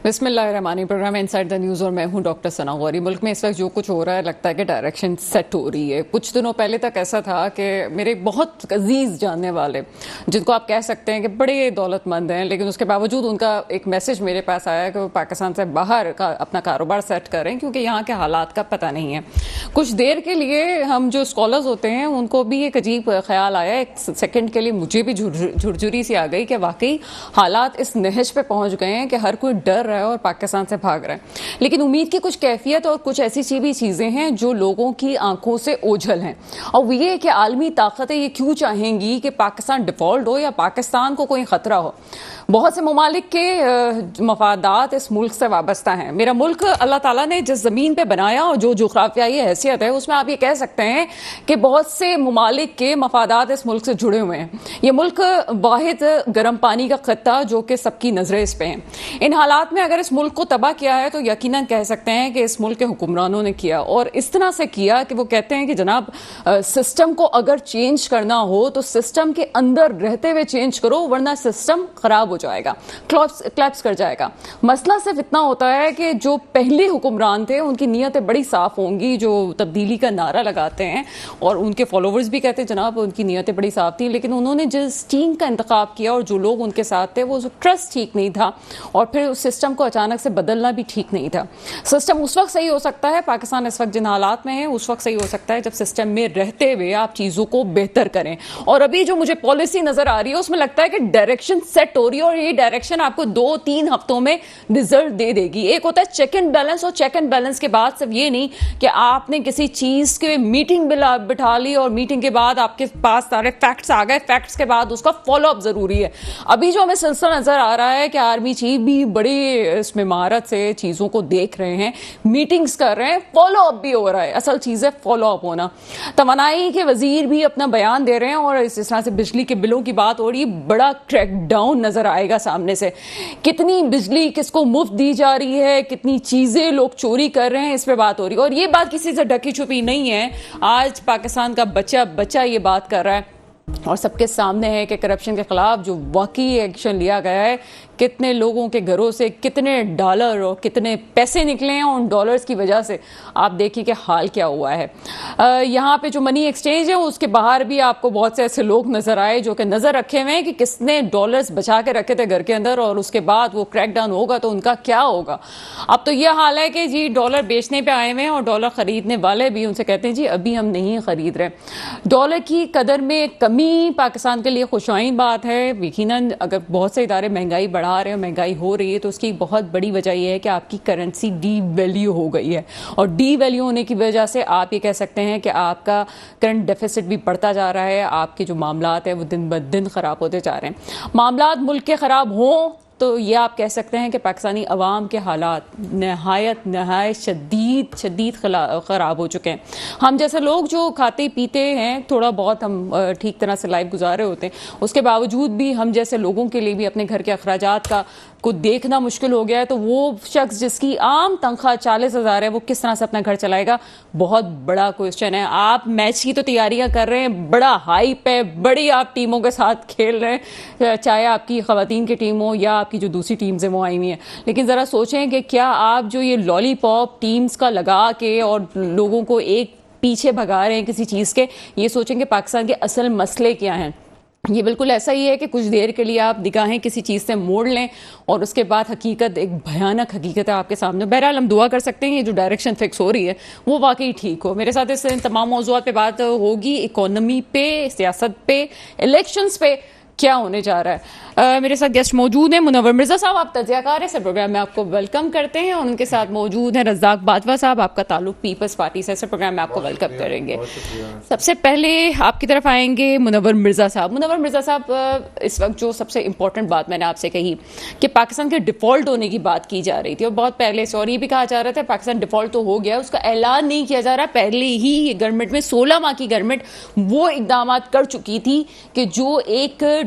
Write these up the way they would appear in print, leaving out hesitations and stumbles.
بسم اللہ الرحمن الرحیم، پروگرام انسائیڈ دا نیوز اور میں ہوں ڈاکٹر ثنا غوری۔ ملک میں اس وقت جو کچھ ہو رہا ہے لگتا ہے کہ ڈائریکشن سیٹ ہو رہی ہے۔ کچھ دنوں پہلے تک ایسا تھا کہ میرے بہت عزیز جاننے والے جن کو آپ کہہ سکتے ہیں کہ بڑے دولت مند ہیں، لیکن اس کے باوجود ان کا ایک میسج میرے پاس آیا کہ وہ پاکستان سے باہر اپنا کاروبار سیٹ کریں کیونکہ یہاں کے حالات کا پتہ نہیں ہے۔ کچھ دیر کے لیے ہم جو اسکالرز ہوتے ہیں ان کو بھی ایک عجیب خیال آیا، ایک سیکنڈ کے لیے مجھے بھی جھرجھری سی آ گئی کہ واقعی حالات اس نہج پہ پہنچ گئے ہیں کہ ہر کوئی ڈر رہا ہے اور پاکستان سے بھاگ رہے ہیں۔ لیکن امید کی کچھ کیفیت اور کچھ ایسی بھی چیزیں ہیں جو لوگوں کی آنکھوں سے اوجھل ہیں، اور وہ یہ کہ عالمی طاقتیں یہ کیوں چاہیں گی کہ پاکستان ڈیفالٹ ہو یا پاکستان کو کوئی خطرہ ہو۔ بہت سے ممالک کے مفادات اس ملک سے وابستہ ہیں۔ میرا ملک اللہ تعالیٰ نے جس زمین پہ بنایا اور جو جغرافیائی حیثیت ہے اس میں آپ یہ کہہ سکتے ہیں کہ بہت سے ممالک کے مفادات اس ملک سے جڑے ہوئے ہیں۔ یہ ملک واحد گرم پانی کا خطہ جو کہ سب کی نظریں اس پہ ہیں۔ ان حالات میں اگر اس ملک کو تباہ کیا ہے تو یقیناً کہہ سکتے ہیں کہ اس ملک کے حکمرانوں نے کیا، اور اس طرح سے کیا کہ وہ کہتے ہیں کہ جناب سسٹم کو اگر چینج کرنا ہو تو سسٹم کے اندر رہتے ہوئے چینج کرو، ورنہ سسٹم خراب ہو جائے گا، کلیپس کر جائے گا۔ مسئلہ صرف اتنا ہوتا ہے کہ جو پہلے حکمران تھے ان کی نیتیں بڑی صاف ہوں گی، جو تبدیلی کا نعرہ لگاتے ہیں، اور ان کے فالوورز بھی کہتے ہیں جناب ان کی نیتیں بڑی صاف تھیں، لیکن انہوں نے جس ٹیم کا انتخاب کیا اور جو لوگ ان کے ساتھ تھے وہ ٹرسٹ ٹھیک نہیں تھا، اور پھر اس سسٹم کو اچانک سے بدلنا بھی ٹھیک نہیں تھا۔ سسٹم اس وقت صحیح ہو سکتا ہے، پاکستان اس وقت جن حالات میں ہے اس وقت صحیح ہو سکتا ہے جب سسٹم میں رہتے ہوئے آپ چیزوں کو بہتر کریں، اور ابھی جو مجھے پالیسی نظر آ رہی ہے اس میں لگتا ہے کہ ڈائریکشن سیٹ ہو رہی ہے، اور یہ ڈائریکشن آپ کو 2-3 ہفتوں میں رزلٹ دے دے گی۔ ایک ہوتا ہے چیک اینڈ بیلنس، اور چیک اینڈ بیلنس کے بعد صرف یہ نہیں کہ آپ نے کسی چیز کے میٹنگ بٹھا لی اور میٹنگ کے بعد آپ کے پاس سارے فیکٹس آ گئے، فیکٹس کے بعد اس کا فالو اپ ضروری ہے۔ ابھی جو ہمیں سلسلہ نظر آ رہا ہے کہ آرمی چیف بھی بڑی اس میں مہارت سے چیزوں کو دیکھ رہے ہیں، میٹنگز کر رہے ہیں، فالو اپ بھی ہو رہا ہے۔ اصل چیز ہے فالو اپ ہونا۔ توانائی کے وزیر بھی اپنا بیان دے رہے ہیں، اور اس طرح سے بجلی کے بلوں کی بات ہو رہی ہے، بڑا کریک ڈاؤن نظر آئے گا سامنے سے۔ کتنی بجلی کس کو مفت دی جا رہی ہے، کتنی چیزیں لوگ چوری کر رہے ہیں، اس پہ بات ہو رہی ہے، اور یہ بات کسی سے ڈھکی چھپی نہیں ہے۔ آج پاکستان کا بچہ یہ بات کر رہا ہے، اور سب کے سامنے ہے کہ کرپشن کے خلاف جو واقعی ایکشن لیا گیا ہے، کتنے لوگوں کے گھروں سے کتنے ڈالر اور کتنے پیسے نکلے ہیں، اور ان ڈالرز کی وجہ سے آپ دیکھیے کہ حال کیا ہوا ہے۔ یہاں پہ جو منی ایکسچینج ہے اس کے باہر بھی آپ کو بہت سے ایسے لوگ نظر آئے جو کہ نظر رکھے ہوئے ہیں کہ کس نے ڈالرز بچا کے رکھے تھے گھر کے اندر، اور اس کے بعد وہ کریک ڈاؤن ہوگا تو ان کا کیا ہوگا۔ اب تو یہ حال ہے کہ جی ڈالر بیچنے پہ آئے ہوئے ہیں، اور ڈالر خریدنے والے بھی ان سے کہتے ہیں جی ابھی ہم نہیں خرید رہے۔ ڈالر کی قدر میں کمی پاکستان کے لیے خوشائن بات ہے۔ یقیناً اگر بہت سے ادارے مہنگائی بڑھا رہے ہیں، مہنگائی ہو رہی ہے، تو اس کی بہت بڑی وجہ یہ ہے کہ آپ کی کرنسی ڈی ویلیو ہو گئی ہے، اور ڈی ویلیو ہونے کی وجہ سے آپ یہ کہہ سکتے ہیں کہ آپ کا کرنٹ ڈیفیسٹ بھی بڑھتا جا رہا ہے، آپ کے جو معاملات ہیں وہ دن بدن خراب ہوتے جا رہے ہیں۔ معاملات ملک کے خراب ہوں تو یہ آپ کہہ سکتے ہیں کہ پاکستانی عوام کے حالات نہایت شدید خراب ہو چکے ہیں۔ ہم جیسے لوگ جو کھاتے پیتے ہیں، تھوڑا بہت ہم ٹھیک طرح سے لائف گزارے ہوتے ہیں، اس کے باوجود بھی ہم جیسے لوگوں کے لیے بھی اپنے گھر کے اخراجات کو دیکھنا مشکل ہو گیا ہے۔ تو وہ شخص جس کی عام تنخواہ 40,000 ہے وہ کس طرح سے اپنا گھر چلائے گا، بہت بڑا کوشچن ہے۔ آپ میچ کی تو تیاریاں کر رہے ہیں، بڑا ہائپ ہے، بڑی آپ ٹیموں کے ساتھ کھیل رہے ہیں، چاہے آپ کی خواتین کی ٹیم ہو یا آپ کی جو دوسری ٹیمز ہیں وہ آئی ہوئی ہیں، لیکن ذرا سوچیں کہ کیا آپ جو یہ لالی پاپ ٹیمز کا لگا کے اور لوگوں کو ایک پیچھے بھگا رہے ہیں کسی چیز کے، یہ سوچیں کہ پاکستان کے اصل مسئلے کیا ہیں۔ یہ بالکل ایسا ہی ہے کہ کچھ دیر کے لیے آپ نگاہیں کسی چیز سے موڑ لیں اور اس کے بعد حقیقت، ایک بھیانک حقیقت ہے آپ کے سامنے۔ بہرحال ہم دعا کر سکتے ہیں یہ جو ڈائریکشن فکس ہو رہی ہے وہ واقعی ٹھیک ہو۔ میرے ساتھ اس تمام موضوعات پہ بات ہوگی، اکانومی پہ، سیاست پہ، الیکشنز پہ کیا ہونے جا رہا ہے۔ میرے ساتھ گیسٹ موجود ہیں، منور مرزا صاحب، آپ تجزیہ کار ہیں، اس پروگرام میں آپ کو ویلکم کرتے ہیں، اور ان کے ساتھ موجود ہیں رزاق باجوہ صاحب، آپ کا تعلق پیپلز پارٹی سے، اس پروگرام میں آپ کو ویلکم کریں گے۔ سب سے پہلے آپ کی طرف آئیں گے منور مرزا صاحب۔ منور مرزا صاحب، اس وقت جو سب سے امپورٹنٹ بات میں نے آپ سے کہی کہ پاکستان کے ڈیفالٹ ہونے کی بات کی جا رہی تھی، اور بہت پہلے سے، اور یہ بھی کہا جا رہا تھا پاکستان ڈیفالٹ تو ہو گیا، اس کا اعلان نہیں کیا جا رہا، پہلے ہی گورنمنٹ میں 16 ماہ کی گورنمنٹ وہ اقدامات کر چکی تھی کہ جو ایک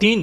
3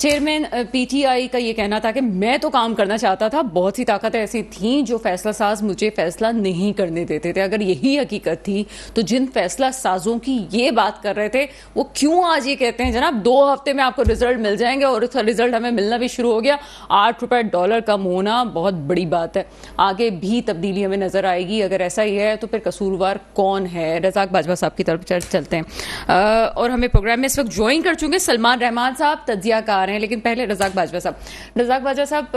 چیئرمین پی ٹی آئی کا یہ کہنا تھا کہ میں تو کام کرنا چاہتا تھا, بہت سی طاقتیں ایسی تھیں جو فیصلہ ساز مجھے فیصلہ نہیں کرنے دیتے تھے. اگر یہی حقیقت تھی تو جن فیصلہ سازوں کی یہ بات کر رہے تھے وہ کیوں آج یہ کہتے ہیں جناب 2 ہفتے میں آپ کو رزلٹ مل جائیں گے, اور اس کا رزلٹ ہمیں ملنا بھی شروع ہو گیا. 8 روپے ڈالر کم ہونا بہت بڑی بات ہے. آگے بھی تبدیلی ہمیں نظر آئے گی. اگر ایسا ہی ہے تو پھر قصوروار کون ہے؟ رزاق باجوہ صاحب کی طرف چلتے ہیں, اور ہمیں پروگرام میں اس وقت جوائن کر چکے سلمان رحمان صاحب, تجزیہ کار ہیں. لیکن پہلے رزاق باجوہ صاحب,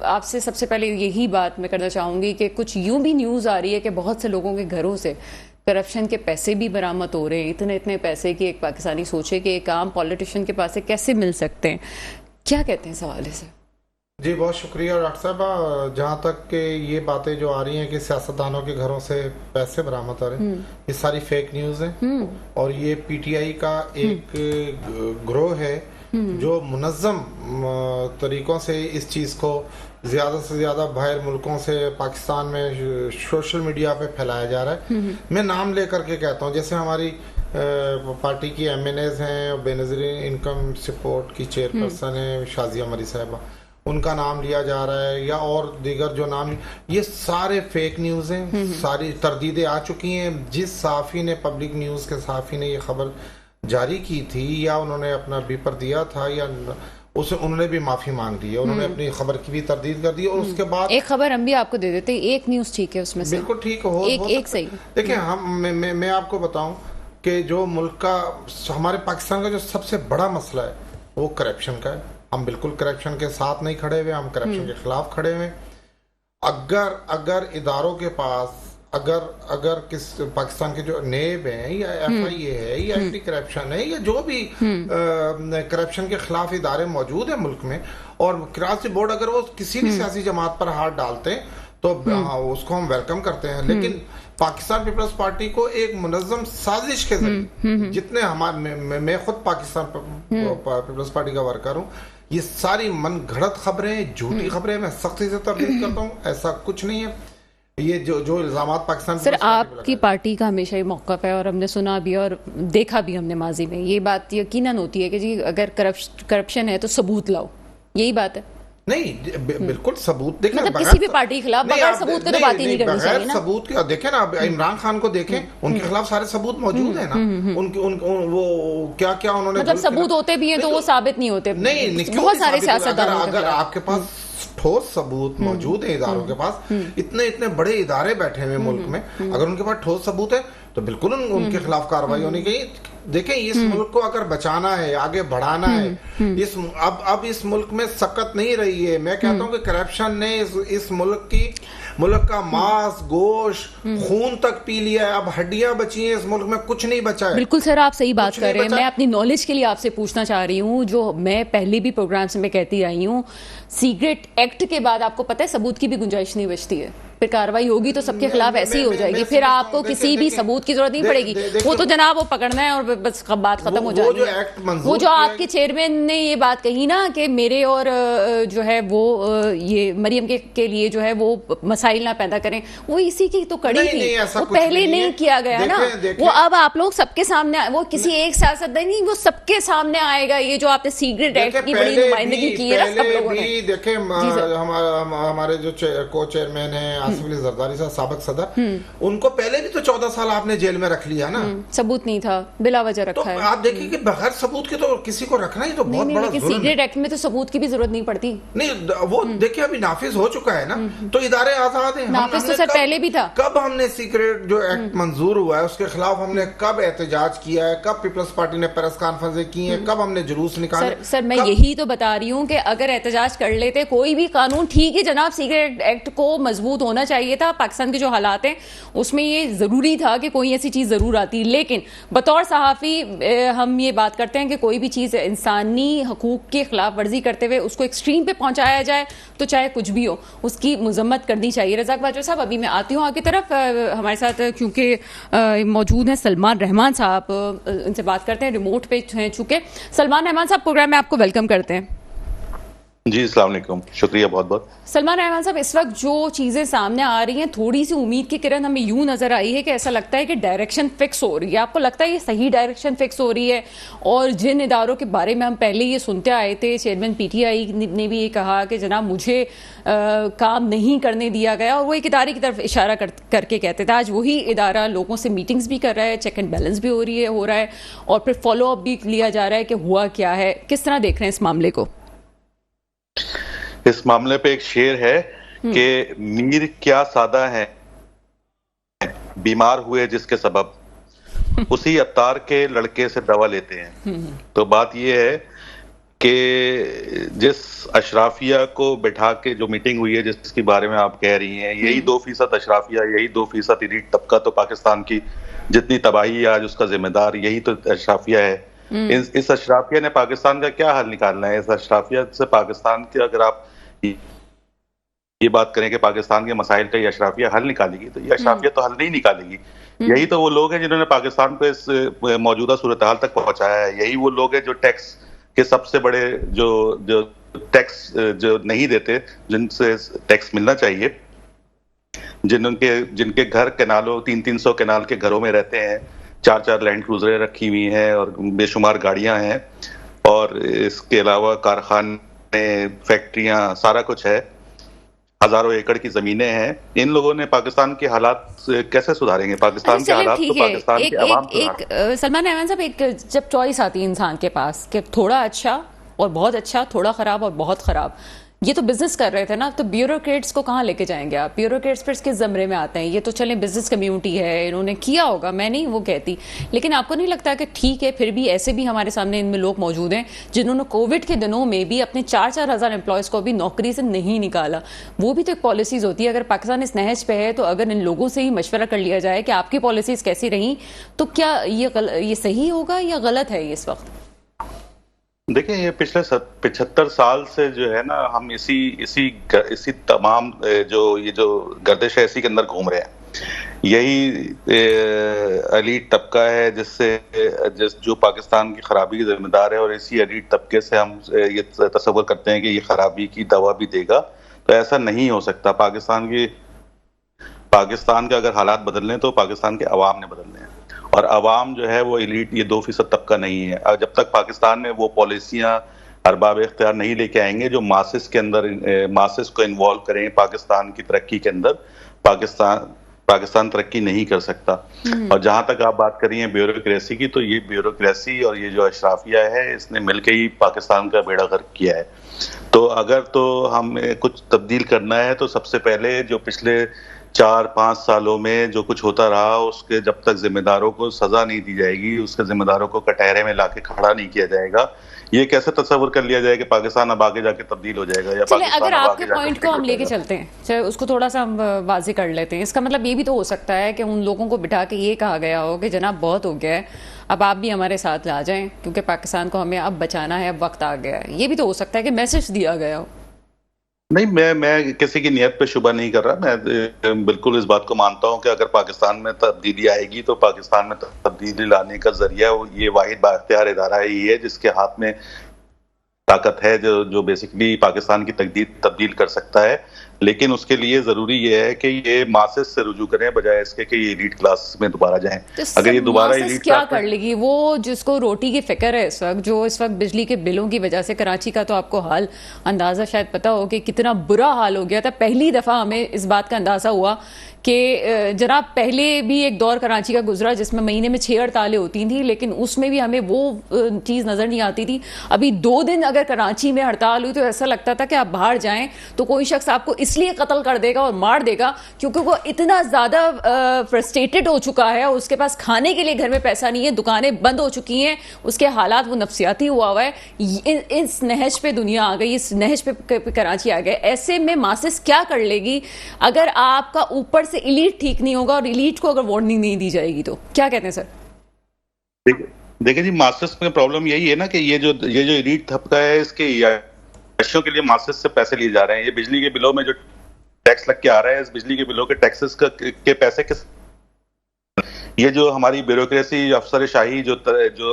آپ سے سب سے پہلے یہی بات میں کرنا چاہوں گی کہ کچھ یوں بھی نیوز آ رہی ہے کہ بہت سے لوگوں کے گھروں سے کرپشن کے پیسے بھی برآمد ہو رہے ہیں. اتنے پیسے کہ ایک پاکستانی سوچے کہ ایک عام پولیٹیشین کے پاس سے کیسے مل سکتے ہیں. کیا کہتے ہیں اس حوالے سے؟ جی بہت شکریہ ڈاکٹر صاحبہ. جہاں تک کہ یہ باتیں جو آ رہی ہیں کہ سیاستدانوں کے گھروں سے پیسے برآمد ہو رہے ہیں, یہ ساری فیک نیوز ہیں, اور یہ پی ٹی آئی کا ایک گروہ ہے جو منظم طریقوں سے اس چیز کو زیادہ سے زیادہ باہر ملکوں سے پاکستان میں سوشل میڈیا پہ پھیلایا جا رہا ہے. میں نام لے کر کے کہتا ہوں, جیسے ہماری پارٹی کی ایم این ایز ہیں, بے نظیر انکم سپورٹ کی چیئرپرسن ہیں شازیہ مری صاحبہ, ان کا نام لیا جا رہا ہے, یا اور دیگر جو نام, یہ سارے فیک نیوز ہیں. ساری تردیدیں آ چکی ہیں. جس صحافی نے, پبلک نیوز کے صحافی نے یہ خبر جاری کی تھی, یا انہوں نے اپنا بیپر دیا تھا, یا انہوں نے بھی معافی مانگ لی ہے, انہوں نے اپنی خبر کی بھی تردید کر دی. اور اس کے بعد ایک خبر ہم بھی آپ کو دے دیتے ہیں, ایک نیوز ٹھیک ہے اس میں سے, بالکل ٹھیک ہو ایک صحیح. دیکھیں, میں آپ کو بتاؤں کہ جو ملک کا, ہمارے پاکستان کا جو سب سے بڑا مسئلہ ہے وہ کرپشن کا ہے. ہم بالکل کرپشن کے ساتھ نہیں کھڑے ہوئے, ہم کرپشن کے خلاف کھڑے ہوئے. اگر اداروں کے پاس, اگر کس پاکستان کے جو نیب ہیں, یا ایف آئی اے ہے, یا اینٹی کرپشن ہے, یا جو بھی کرپشن کے خلاف ادارے موجود ہیں ملک میں, اور کراچی بورڈ اگر وہ کسی بھی سیاسی جماعت پر ہاتھ ڈالتے ہیں تو اس کو ہم ویلکم کرتے ہیں. لیکن پاکستان پیپلز پارٹی کو ایک منظم سازش کے ذریعے, جتنے میں خود پاکستان پیپلز پارٹی کا ورکر ہوں, یہ ساری من گھڑت خبریں, جھوٹی خبریں میں سختی سے تردید کرتا ہوں. ایسا کچھ نہیں ہے. یہ جو الزامات پاکستان سر, آپ کی پارٹی کا ہمیشہ یہ موقف ہے, اور ہم نے سنا بھی اور دیکھا بھی ہم نے ماضی میں, یہ بات یقیناً ہوتی ہے کہ جی اگر کرپشن ہے تو ثبوت لاؤ, یہی بات ہے. نہیں, بالکل ثبوت دیکھیں, مطلب کسی بھی پارٹی کے خلاف بغیر ثبوت کے تو بات ہی نہیں کرنی چاہیے نا. ثبوت کے دیکھیں نا, عمران خان کو دیکھیں, ان کے خلاف سارے ثبوت موجود ہیں نا. وہ کیا انہوں نے, مطلب ثبوت ہوتے بھی ہیں تو وہ ثابت نہیں ہوتے. نہیں, بہت سارے سیاستدانوں اگر آپ کے پاس ٹھوس ثبوت موجود ہیں اداروں کے پاس, اتنے بڑے ادارے بیٹھے ہوئے ملک میں, اگر ان کے پاس ٹھوس ثبوت ہے تو بالکل ان کے خلاف کارروائی ہونی چاہیے. دیکھیں, اس ملک کو اگر بچانا ہے, آگے بڑھانا ہے, اب اس ملک میں سکت نہیں رہی ہے. میں کہتا ہوں کہ کرپشن نے اس ملک کا ماس, گوشت, خون تک پی لیا ہے. اب ہڈیاں بچی ہیں اس ملک میں, کچھ نہیں بچا ہے. بالکل سر, آپ صحیح بات کر رہے ہیں. میں اپنی نالج کے لیے آپ سے پوچھنا چاہ رہی ہوں, جو میں پہلے بھی پروگرام سے میں کہتی آئی ہوں, سیکرٹ ایکٹ کے بعد آپ کو پتہ ہے ثبوت کی بھی گنجائش نہیں بچتی ہے. پھر کارروائی ہوگی تو سب کے خلاف ایسی ہی ہو جائے گی, پھر آپ کو کسی بھی ثبوت کی ضرورت نہیں پڑے گی. وہ تو جناب وہ پکڑنا ہے اور بس بات ختم ہو جائے گی. وہ جو آپ کے چیئرمین نے یہ بات کہی نا کہ میرے اور جو ہے وہ یہ مریم کے لیے جو ہے وہ مسائل نہ پیدا کریں, وہ اسی کی تو کڑی تھی. وہ پہلے نہیں کیا گیا نا, وہ اب آپ لوگ سب کے سامنے, وہ کسی ایک سیاستدان نہیں, وہ سب کے سامنے آئے گا. یہ جو آپ نے سیکرٹ ایکٹ کی بڑی نمائندگی کی ہے سب لوگوں نے. دیکھیں, ہمارے جو کو چیئرمین ہیں آصف علی زرداری صاحب, سابق صدر, ان کو پہلے بھی تو 14 سال آپ نے جیل میں رکھ لیا نا. ثبوت نہیں تھا, بلا وجہ رکھا ہے. آپ دیکھیں کہ بغیر ثبوت کے تو کسی کو رکھنا ہی تو بہت بڑا ظلم ہے. سیکرٹ ایکٹ میں تو ثبوت کی بھی ضرورت نہیں پڑتی. نہیں, وہ دیکھیں ابھی نافذ ہو چکا ہے نا, تو ادارے آزاد ہیں. نافذ تو سر پہلے بھی تھا. کب ہم نے سیکرٹ جو ایکٹ منظور ہوا ہے اس کے خلاف ہم نے کب احتجاج کیا ہے, کب پیپلز پارٹی نے پریس کانفرنسیں کی ہیں, کب ہم نے جلوس نکالے. سر میں یہی تو بتا رہی ہوں کہ اگر احتجاج کر لیتے کوئی بھی قانون, ٹھیک ہے جناب, سیکرٹ ایکٹ کو مضبوط ہونا چاہیے تھا. پاکستان کے جو حالات ہیں اس میں یہ ضروری تھا کہ کوئی ایسی چیز ضرور آتی. لیکن بطور صحافی ہم یہ بات کرتے ہیں کہ کوئی بھی چیز انسانی حقوق کی خلاف ورزی کرتے ہوئے اس کو ایکسٹریم پہ پہنچایا جائے تو چاہے کچھ بھی ہو اس کی مذمت کرنی چاہیے. رزاق باجوہ صاحب, ابھی میں آتی ہوں آپ کی طرف. ہمارے ساتھ کیونکہ موجود ہیں سلمان رحمان صاحب, ان سے بات کرتے ہیں, ریموٹ پہ ہیں چونکہ. سلمان رحمان صاحب, پروگرام میں آپ کو ویلکم کرتے ہیں. جی السلام علیکم، شکریہ بہت بہت. سلمان رحمان صاحب، اس وقت جو چیزیں سامنے آ رہی ہیں تھوڑی سی امید کی کرن ہمیں یوں نظر آئی ہے کہ ایسا لگتا ہے کہ ڈائریکشن فکس ہو رہی ہے. آپ کو لگتا ہے یہ صحیح ڈائریکشن فکس ہو رہی ہے؟ اور جن اداروں کے بارے میں ہم پہلے یہ سنتے آئے تھے، چیئرمین پی ٹی آئی نے بھی یہ کہا کہ جناب مجھے کام نہیں کرنے دیا گیا، اور وہ ایک ادارے کی طرف اشارہ کر کے کہتے تھے، آج وہی ادارہ لوگوں سے میٹنگز بھی کر رہا ہے، چیک اینڈ بیلنس بھی ہو رہا ہے اور پھر فالو اپ بھی لیا جا رہا ہے کہ ہوا کیا ہے. کس طرح دیکھ رہے ہیں اس معاملے کو؟ اس معاملے پہ ایک شعر ہے کہ میر کیا سادہ ہے، بیمار ہوئے جس کے سبب اسی عطار کے لڑکے سے دوا لیتے ہیں. تو بات یہ ہے کہ جس اشرافیہ کو بٹھا کے جو میٹنگ ہوئی ہے جس کے بارے میں آپ کہہ رہی ہیں، یہی 2% اشرافیہ، یہی 2% ایلیٹ طبقہ تو پاکستان کی جتنی تباہی آج اس کا ذمہ دار یہی تو اشرافیہ ہے. اس اشرافیہ نے پاکستان کا کیا حل نکالنا ہے؟ اس اشرافیہ سے پاکستان کے اگر آپ یہ بات کریں کہ پاکستان کے مسائل کا یہ اشرافیہ حل نکالے گی، تو یہ اشرافیہ تو حل نہیں نکالے گی. یہی تو وہ لوگ ہیں جنہوں نے پاکستان کو اس موجودہ صورتحال تک پہنچایا ہے. یہی وہ لوگ ہیں جو ٹیکس کے سب سے بڑے جو ٹیکس جو نہیں دیتے، جن سے ٹیکس ملنا چاہیے، جن کے گھر کینالوں 300 کینال کے گھروں میں رہتے ہیں، 4 لینڈ کروزریں رکھی ہوئی ہیں اور بے شمار گاڑیاں ہیں، اور اس کے علاوہ کارخانے، فیکٹریاں، سارا کچھ ہے، ہزاروں ایکڑ کی زمینیں ہیں. ان لوگوں نے پاکستان کے حالات کیسے سدھاریں گے؟ پاکستان کے حالات تو پاکستان کے عوام سدھاریں. سلمان رحمان صاحب، ایک جب چوائس آتی ہے انسان کے پاس کہ تھوڑا اچھا اور بہت اچھا، تھوڑا خراب اور بہت خراب، یہ تو بزنس کر رہے تھے نا، تو بیوروکریٹس کو کہاں لے کے جائیں گے آپ؟ بیوروکریٹس پھر اس کے زمرے میں آتے ہیں. یہ تو چلیں بزنس کمیونٹی ہے، انہوں نے کیا ہوگا، میں نہیں وہ کہتی، لیکن آپ کو نہیں لگتا کہ ٹھیک ہے پھر بھی ایسے بھی ہمارے سامنے ان میں لوگ موجود ہیں جنہوں نے کووڈ کے دنوں میں بھی اپنے 4,000 امپلائیز کو بھی نوکری سے نہیں نکالا؟ وہ بھی تو ایک پالیسیز ہوتی ہے. اگر پاکستان اس نہج پہ ہے تو اگر ان لوگوں سے ہی مشورہ کر لیا جائے کہ آپ کی پالیسیز کیسی رہیں، تو کیا یہ صحیح ہوگا یا غلط ہے یہ اس وقت؟ دیکھیں، یہ پچھلے 75 سال سے جو ہے نا، ہم اسی تمام جو گردش ہے اسی کے اندر گھوم رہے ہیں. یہی ایلیٹ طبقہ ہے جو پاکستان کی خرابی کی ذمہ دار ہے، اور اسی ایلیٹ طبقے سے ہم یہ تصور کرتے ہیں کہ یہ خرابی کی دوا بھی دے گا. تو ایسا نہیں ہو سکتا. پاکستان کے اگر حالات بدلنے تو پاکستان کے عوام نے بدلنے ہیں، اور عوام جو ہے وہ ایلیٹ، یہ 2% طبقہ نہیں ہے. اور جب تک پاکستان میں وہ پالیسیاں ارباب اختیار نہیں لے کے آئیں گے جو ماسس کو انوالو کریں پاکستان کی ترقی کے اندر، پاکستان ترقی نہیں کر سکتا. اور جہاں تک آپ بات کر رہی ہیں بیوروکریسی کی، تو یہ بیوروکریسی اور یہ جو اشرافیہ ہے، اس نے مل کے ہی پاکستان کا بیڑا غرق کیا ہے. تو اگر تو ہمیں کچھ تبدیل کرنا ہے تو سب سے پہلے جو پچھلے 4-5 سالوں میں جو کچھ ہوتا رہا، اس کے جب تک ذمہ داروں کو سزا نہیں دی جائے گی، اس کے ذمہ داروں کو کٹہرے میں لا کے کھڑا نہیں کیا جائے گا، یہ کیسے تصور کر لیا جائے کہ پاکستان اب آگے جا کے تبدیل ہو جائے گا؟ یا چلیں اگر آپ کے پوائنٹ کو ہم لے کے چلتے ہیں، چلے اس کو تھوڑا سا ہم واضح کر لیتے ہیں. اس کا مطلب یہ بھی تو ہو سکتا ہے کہ ان لوگوں کو بٹھا کے یہ کہا گیا ہو کہ جناب بہت ہو گیا ہے، اب آپ بھی ہمارے ساتھ آ جائیں کیونکہ پاکستان کو ہمیں اب بچانا ہے، اب وقت آ گیا ہے. یہ بھی تو ہو سکتا ہے کہ میسج دیا گیا ہو. نہیں، میں کسی کی نیت پہ شبہ نہیں کر رہا. میں بالکل اس بات کو مانتا ہوں کہ اگر پاکستان میں تبدیلی آئے گی تو پاکستان میں تبدیلی لانے کا ذریعہ یہ واحد بااختیار ادارہ ہی ہے جس کے ہاتھ میں طاقت ہے جو بیسیکلی پاکستان کی تبدیل کر سکتا ہے. لیکن اس کے لیے ضروری یہ ہے کہ یہ ماسس سے رجوع کریں بجائے اس کے کہ یہ ایلیٹ کلاس میں دوبارہ جائیں. اگر یہ دوبارہ ایلیٹ کیا کر لے گی؟ وہ جس کو روٹی کی فکر ہے اس وقت، جو اس وقت بجلی کے بلوں کی وجہ سے کراچی کا تو آپ کو حال اندازہ شاید پتا ہو کہ کتنا برا حال ہو گیا تھا. پہلی دفعہ ہمیں اس بات کا اندازہ ہوا کہ جناب پہلے بھی ایک دور کراچی کا گزرا جس میں مہینے میں 6 ہڑتالیں ہوتی تھیں، لیکن اس میں بھی ہمیں وہ چیز نظر نہیں آتی تھی. ابھی 2 دن اگر کراچی میں ہڑتال ہوئی تو ایسا لگتا تھا کہ آپ باہر جائیں تو کوئی شخص آپ کو اس لیے قتل کر دے گا اور مار دے گا کیونکہ وہ اتنا زیادہ فرسٹریٹڈ ہو چکا ہے، اس کے پاس کھانے کے لیے گھر میں پیسہ نہیں ہے، دکانیں بند ہو چکی ہیں، اس کے حالات وہ نفسیاتی ہوا ہے. اس نہج پہ دنیا آ گئی، اس نہج پہ کراچی آ گئے. ایسے میں ماسس کیا کر لے گی اگر آپ کا اوپر سے ایلیٹ ٹھیک نہیں ہوگا اور ایلیٹ کو اگر وارننگ نہیں دی جائے گی؟ تو کیا کہتے ہیں سر؟ دیکھیں جی، ماسس میں پرابلم یہی ہے نا کہ یہ جو ایلیٹ طبقہ ہے، اس کے عیاشیوں کے لیے ماسس سے پیسے لیے جا رہے ہیں. یہ بجلی کے بلوں میں جو ٹیکس لگ کے آ رہا ہے، اس بجلی کے بلوں کے ٹیکسز کے پیسے یہ جو ہماری بیوروکریسی افسر شاہی جو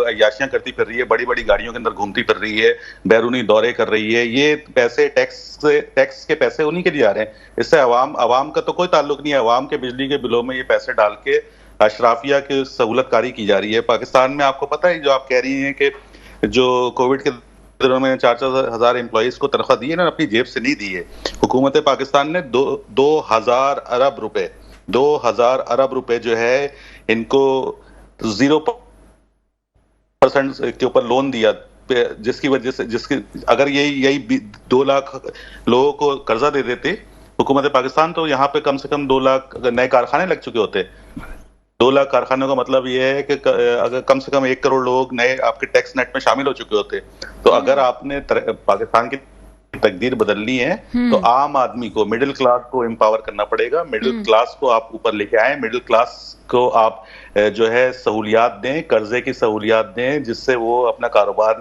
عیاشیاں کرتی پھر رہی ہے, بڑی بڑی گاڑیوں کے اندر گھومتی پھر رہی ہے, بیرونی دورے کر رہی ہے, یہ پیسے ٹیکس کے پیسے انہی کے لیے آ رہے ہیں. اس سے عوام کا تو کوئی تعلق نہیں ہے. عوام کے بجلی کے بلوں میں یہ پیسے ڈال کے اشرافیہ کی سہولت کاری کی جا رہی ہے. پاکستان میں آپ کو پتہ ہے جو آپ کہہ رہی ہیں کہ جو کووڈ کے دنوں میں 4-4 ہزار امپلائیز کو تنخواہ دی ہے نا, اپنی جیب سے نہیں دی ہے. حکومت پاکستان نے 2,000 ارب روپے جو ہے ان کو 0% کے اوپر لون دیا, جس کی وجہ سے اگر یہی 2 لاکھ لوگوں کو قرضہ دے دیتے حکومت پاکستان, تو یہاں پہ کم سے کم 2 لاکھ نئے کارخانے لگ چکے ہوتے. 2 لاکھ کارخانوں کا مطلب یہ ہے کہ اگر کم سے کم 1 کروڑ لوگ نئے آپ کے ٹیکس نیٹ میں شامل ہو چکے ہوتے. تو اگر آپ نے پاکستان کی تقدیر بدلنی ہے تو عام آدمی کو, مڈل کلاس کو امپاور کرنا پڑے گا. مڈل کلاس کو آپ اوپر لے کے آئیں, مڈل کلاس کو آپ جو ہے سہولیات دیں, قرضے کی سہولیات دیں, جس سے وہ اپنا کاروبار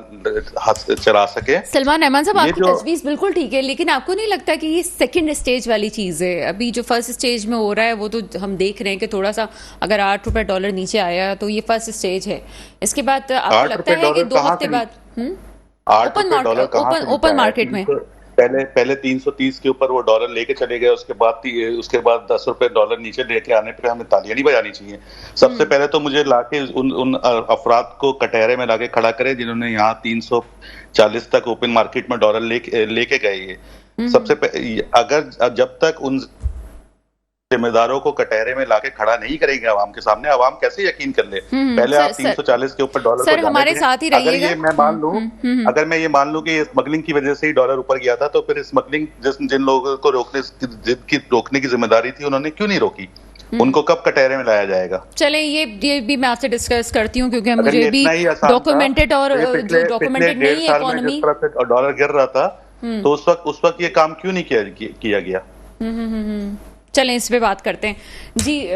چلا سکے. سلمان احمد صاحب, آپ کی تجویز بالکل ٹھیک ہے, لیکن آپ کو نہیں لگتا کہ یہ سیکنڈ اسٹیج والی چیز ہے؟ ابھی جو فرسٹ اسٹیج میں ہو رہا ہے وہ تو ہم دیکھ رہے ہیں کہ تھوڑا سا اگر $8 نیچے آیا تو یہ فرسٹ اسٹیج ہے. اس کے بعد آپ کو لگتا ہے کہ 2 ہفتے بعد اوپن مارکیٹ میں پہلے 330 کے اوپر وہ ڈالر لے کے چلے گئے, اس کے بعد $10 نیچے لے کے آنے پہ ہمیں تالیاں نہیں بجانی چاہیے. سب سے پہلے تو مجھے لا کے ان افراد کو کٹہرے میں لا کے کھڑا کرے جنہوں نے یہاں 340 تک اوپن مارکیٹ میں ڈالر لے کے گئے ہیں. سب سے اگر جب تک ان ذمہ داروں کو کٹہرے میں لا کے کھڑا نہیں کریں گے عوام کے سامنے, عوام کیسے یقین کر لے؟ پہلے آپ 340 کے اوپر ڈالر سر ہمارے ساتھ ہی رہیے گا. اگر میں یہ مان لوں کہ اسمگلنگ کی وجہ سے ہی ڈالر اوپر گیا تھا, تو پھر اسمگلنگ جن لوگوں کو روکنے کی ذمہ داری تھی انہوں نے کیوں نہیں روکی؟ ان کو کب کٹہرے میں لایا جائے گا؟ چلیں یہ بھی میں آپ سے ڈسکس کرتی ہوں, کیونکہ مجھے بھی ڈاکومنٹڈ اور جو ڈاکومنٹڈ نہیں ہے اکانومی ڈالر گر رہا تھا, تو اس وقت یہ کام کیوں نہیں کیا گیا؟ چلیں اس پہ بات کرتے ہیں. جی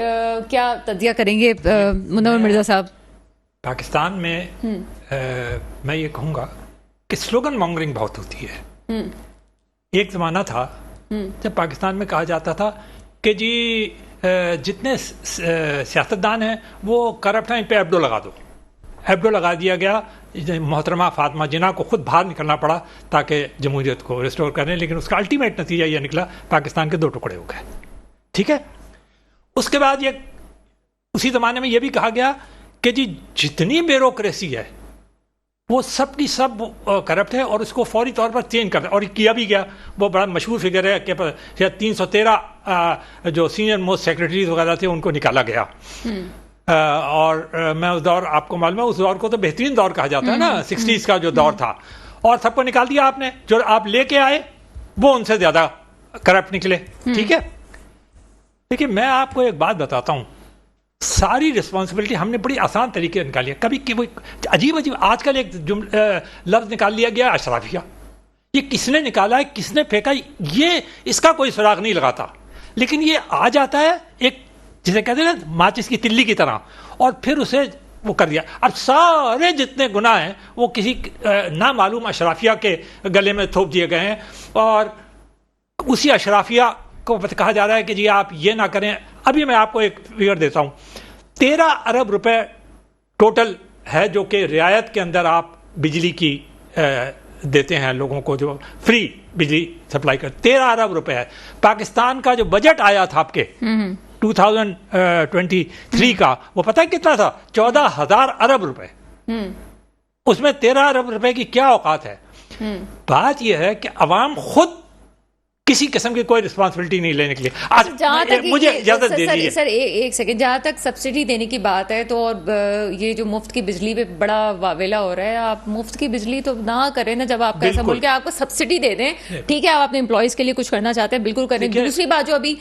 کیا تجزیہ کریں گے منور مرزا صاحب؟ پاکستان میں میں یہ کہوں گا کہ سلوگن مانگرنگ بہت ہوتی ہے. ایک زمانہ تھا جب پاکستان میں کہا جاتا تھا کہ جی جتنے سیاستدان ہیں وہ کرپٹ ہیں, ان پہ ایبڈو لگا دیا گیا. محترمہ فاطمہ جناح کو خود باہر نکلنا پڑا تاکہ جمہوریت کو ریسٹور کریں, لیکن اس کا الٹیمیٹ نتیجہ یہ نکلا پاکستان کے 2 ٹکڑے ہو گئے. ٹھیک ہے. اس کے بعد اسی زمانے میں یہ بھی کہا گیا کہ جی جتنی بیوروکریسی ہے وہ سب کی سب کرپٹ ہے اور اس کو فوری طور پر چینج کرنا, اور کیا بھی گیا. وہ بڑا مشہور فگر ہے کہ 313 جو سینئر موسٹ سیکرٹریز وغیرہ تھے ان کو نکالا گیا. اور میں اس دور, آپ کو معلوم ہے اس دور کو تو بہترین دور کہا جاتا ہے نا, 60s کا جو دور تھا, اور سب کو نکال دیا آپ نے. جو آپ لے کے آئے وہ ان سے زیادہ کرپٹ نکلے. ٹھیک ہے. لیکن میں آپ کو ایک بات بتاتا ہوں, ساری رسپانسبلٹی ہم نے بڑی آسان طریقے سے نکالی ہے. کبھی عجیب آج کل ایک لفظ نکال لیا گیا اشرافیہ. یہ کس نے نکالا ہے, کس نے پھینکا, یہ اس کا کوئی سراغ نہیں لگاتا. لیکن یہ آ جاتا ہے ایک جسے کہتے ہیں نا ماچس کی تلی کی طرح, اور پھر اسے وہ کر دیا. اب سارے جتنے گناہ ہیں وہ کسی نامعلوم اشرافیہ کے گلے میں تھوپ دیے گئے ہیں, اور اسی اشرافیہ کو کہا جا رہا ہے کہ جی آپ یہ نہ کریں. ابھی میں آپ کو ایک فگر دیتا ہوں, 13 ارب روپے ٹوٹل ہے جو کہ رعایت کے اندر آپ بجلی کی دیتے ہیں لوگوں کو, جو فری بجلی سپلائی کر. 13 ارب روپے ہے. پاکستان کا جو بجٹ آیا تھا آپ کے 2023 کا, وہ پتہ ہے کتنا تھا؟ 14,000 ارب روپے. اس میں 13 ارب روپے کی کیا اوقات ہے؟ بات یہ ہے کہ عوام خود کسی قسم کی کوئی رسپانسبلٹی نہیں لینے کے لیے. مجھے اجازت دے دیجیے سر ایک سیکنڈ. جہاں تک سبسڈی دینے کی بات ہے تو اور یہ جو مفت کی بجلی پہ بڑا واویلا ہو رہا ہے, آپ مفت کی بجلی تو نہ کریں نا. جب آپ کا ایسا ملک ہے آپ کو سبسڈی دے دیں, ٹھیک ہے, آپ اپنے امپلائیز کے لیے کچھ کرنا چاہتے ہیں بالکل کریں. دوسری بات جو ابھی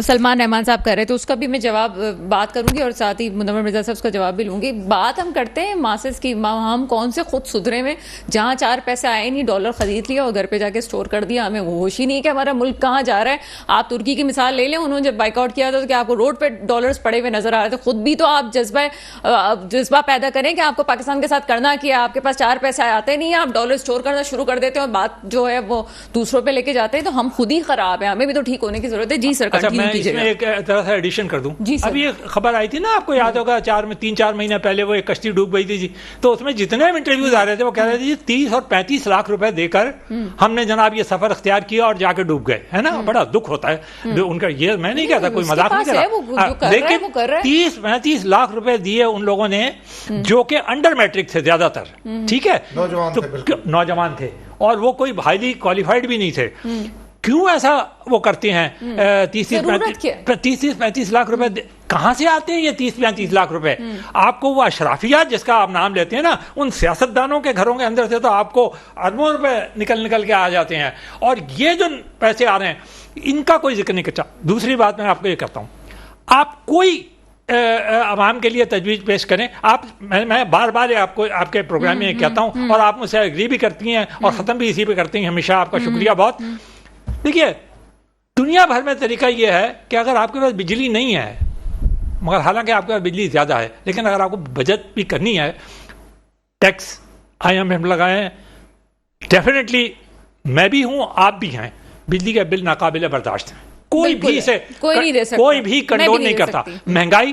سلمان احمد صاحب کر رہے تھے اس کا بھی میں جواب بات کروں گی, اور ساتھ ہی منور مرزا صاحب اس کا جواب بھی لوں گی. بات ہم کرتے ہیں ماسز کی, ہم کون سے خود سدھرے میں جہاں 4 پیسے آئے نہیں, ڈالر خرید لیا اور گھر پہ جا کے اسٹور کر دیا, ہمیں ہوش ہوش ہی نہیں ہے کہ ہمارا ملک کہاں جا رہا ہے. آپ ترکی کی مثال لے لیں, انہوں نے جب بائک آؤٹ کیا تھا تو کہ آپ کو روڈ پہ ڈالرز پڑے ہوئے نظر آ رہے تھے. خود بھی تو آپ جذبہ پیدا کریں کہ آپ کو پاکستان کے ساتھ کرنا کیا, آپ کے پاس 4 پیسے آتے نہیں ہیں, آپ ڈالر اسٹور کرنا شروع کر دیتے ہیں اور بات جو ہے وہ دوسروں پہ لے کے جاتے ہیں. تو ہم خود ہی خراب ہیں, ہمیں بھی تو ٹھیک ہونے کی ضرورت ہے. جی سر, میں اس میں ایک طرح سے ایڈیشن کر دوں. اب یہ خبر آئی تھی نا, آپ کو یاد ہوگا 3-4 مہینے پہلے وہ ایک کشتی ڈوب گئی تھی, تو اس میں جتنے انٹرویوز آ رہے تھے وہ کہہ رہے تھے 30 اور 35 لاکھ روپے دے کر ہم نے جناب یہ سفر اختیار کیا اور جا کے ڈوب گئے, ہے نا. بڑا دکھ ہوتا ہے ان کا. یہ میں نہیں کہتا, کوئی مذاق نہیں کر رہا, لیکن 30-35 لاکھ روپے دیے ان لوگوں نے جو کہ انڈر میٹرک تھے زیادہ تر, ٹھیک ہے, نوجوان تھے اور وہ کوئی ہائیلی کوالیفائڈ بھی نہیں تھے. کیوں ایسا وہ کرتے ہیں؟ 30-35 لاکھ روپے کہاں سے آتے ہیں یہ 30-35 لاکھ روپے؟ آپ کو وہ اشرافیات جس کا آپ نام لیتے ہیں نا, ان سیاستدانوں کے گھروں کے اندر سے تو آپ کو اربوں روپے نکل کے آ جاتے ہیں, اور یہ جو پیسے آ رہے ہیں ان کا کوئی ذکر نہیں کرتا. دوسری بات میں آپ کو یہ کرتا ہوں, آپ کوئی عوام کے لیے تجویز پیش کریں. میں بار بار آپ کے پروگرام میں کہتا ہوں اور آپ مجھ سے اگری بھی کرتی ہیں اور ختم بھی اسی پہ کرتی ہیں ہمیشہ. آپ کا شکریہ بہت. دیکھیے, دنیا بھر میں طریقہ یہ ہے کہ اگر آپ کے پاس بجلی نہیں ہے, مگر حالانکہ آپ کے پاس بجلی زیادہ ہے, لیکن اگر آپ کو بجٹ بھی کرنی ہے, ٹیکس IMF لگائیں. ڈیفینیٹلی میں بھی ہوں, آپ بھی ہیں, بجلی کا بل ناقابل برداشت ہے. کوئی بھی کنڈون نہیں کرتا. مہنگائی